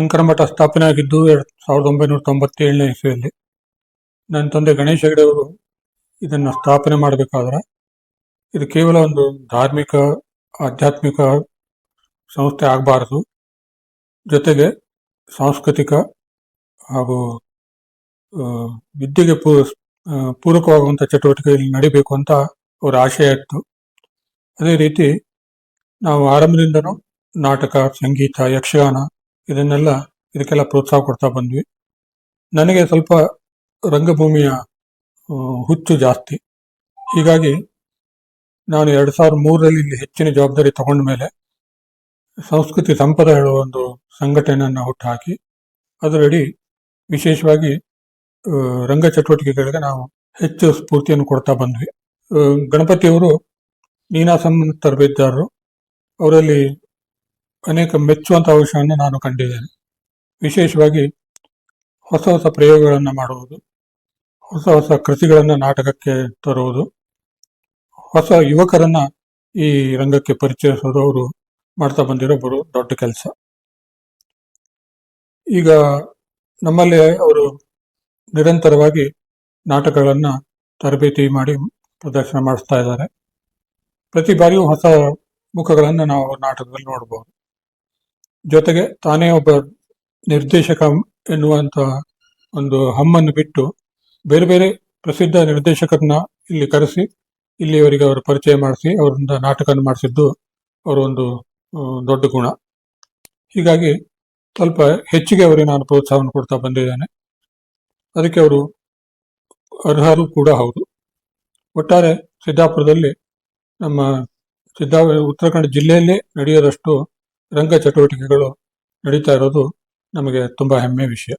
ಶಂಕರ ಮಠ ಸ್ಥಾಪನೆ ಆಗಿದ್ದು 1997ನೇ ಇಸ್ವಿಯಲ್ಲಿ. ನನ್ನ ತಂದೆ ಗಣೇಶ ಹೆಗಡೆ ಅವರು ಇದನ್ನು ಸ್ಥಾಪನೆ ಮಾಡಬೇಕಾದ್ರೆ ಇದು ಕೇವಲ ಒಂದು ಧಾರ್ಮಿಕ ಆಧ್ಯಾತ್ಮಿಕ ಸಂಸ್ಥೆ ಆಗಬಾರದು, ಜೊತೆಗೆ ಸಾಂಸ್ಕೃತಿಕ ಹಾಗೂ ವಿದ್ಯೆಗೆ ಪೂರಕವಾಗುವಂಥ ಚಟುವಟಿಕೆಯಲ್ಲಿ ನಡಿಬೇಕು ಅಂತ ಅವರ ಆಶಯ ಇತ್ತು. ಅದೇ ರೀತಿ ನಾವು ಆರಂಭದಿಂದನೂ ನಾಟಕ, ಸಂಗೀತ, ಯಕ್ಷಗಾನ ಇದಕ್ಕೆಲ್ಲ ಪ್ರೋತ್ಸಾಹ ಕೊಡ್ತಾ ಬಂದ್ವಿ. ನನಗೆ ಸ್ವಲ್ಪ ರಂಗಭೂಮಿಯ ಹುಚ್ಚು ಜಾಸ್ತಿ. ಹೀಗಾಗಿ ನಾನು 2003ರಲ್ಲಿ ಇಲ್ಲಿ ಹೆಚ್ಚಿನ ಜವಾಬ್ದಾರಿ ತಗೊಂಡ ಮೇಲೆ ಸಂಸ್ಕೃತಿ ಸಂಪದ ಹೇಳುವ ಒಂದು ಸಂಘಟನೆಯನ್ನು ಹುಟ್ಟುಹಾಕಿ ಅದರಡಿ ವಿಶೇಷವಾಗಿ ರಂಗ ಚಟುವಟಿಕೆಗಳಿಗೆ ನಾವು ಹೆಚ್ಚು ಸ್ಫೂರ್ತಿಯನ್ನು ಕೊಡ್ತಾ ಬಂದ್ವಿ. ಗಣಪತಿಯವರು ನೀನಾಸಂ ತರಬೇತುದಾರರು, ಅವರಲ್ಲಿ ಅನೇಕ ಮೆಚ್ಚುವಂಥ ಅಂಶವನ್ನು ನಾನು ಕಂಡಿದ್ದೇನೆ. ವಿಶೇಷವಾಗಿ ಹೊಸ ಹೊಸ ಪ್ರಯೋಗಗಳನ್ನು ಮಾಡುವುದು, ಹೊಸ ಹೊಸ ಕೃತಿಗಳನ್ನು ನಾಟಕಕ್ಕೆ ತರುವುದು, ಹೊಸ ಯುವಕರನ್ನ ಈ ರಂಗಕ್ಕೆ ಪರಿಚಯಿಸೋದು ಅವರು ಮಾಡ್ತಾ ಬಂದಿರೋ ದೊಡ್ಡ ಕೆಲಸ. ಈಗ ನಮ್ಮಲ್ಲಿ ಅವರು ನಿರಂತರವಾಗಿ ನಾಟಕಗಳನ್ನು ತರಬೇತಿ ಮಾಡಿ ಪ್ರದರ್ಶನ ಮಾಡಿಸ್ತಾ ಇದ್ದಾರೆ. ಪ್ರತಿ ಬಾರಿಯೂ ಹೊಸ ಮುಖಗಳನ್ನು ನಾವು ನಾಟಕದಲ್ಲಿ ನೋಡಬಹುದು. ಜೊತೆಗೆ ತಾನೇ ಒಬ್ಬ ನಿರ್ದೇಶಕ ಎನ್ನುವಂಥ ಒಂದು ಹಮ್ಮನ್ನು ಬಿಟ್ಟು ಬೇರೆ ಬೇರೆ ಪ್ರಸಿದ್ಧ ನಿರ್ದೇಶಕರನ್ನ ಇಲ್ಲಿ ಕರೆಸಿ ಇಲ್ಲಿಯವರಿಗೆ ಅವರ ಪರಿಚಯ ಮಾಡಿಸಿ ಅವರಿಂದ ನಾಟಕ ಮಾಡಿಸಿದ್ದು ಅವರ ಒಂದು ದೊಡ್ಡ ಗುಣ. ಹೀಗಾಗಿ ಸ್ವಲ್ಪ ಹೆಚ್ಚಿಗೆ ಅವರಿಗೆ ನಾನು ಪ್ರೋತ್ಸಾಹವನ್ನು ಕೊಡ್ತಾ ಬಂದಿದ್ದೇನೆ. ಅದಕ್ಕೆ ಅವರು ಅರ್ಹರು ಕೂಡ ಹೌದು. ಒಟ್ಟಾರೆ ಸಿದ್ದಾಪುರದಲ್ಲಿ ನಮ್ಮ ಉತ್ತರ ಕನ್ನಡ ಜಿಲ್ಲೆಯಲ್ಲೇ ನಡೆಯೋದಷ್ಟು ರಂಗ ಚಟುವಟಿಕೆಗಳು ನಡೀತಾ ಇರೋದು ನಮಗೆ ತುಂಬ ಹೆಮ್ಮೆ ವಿಷಯ.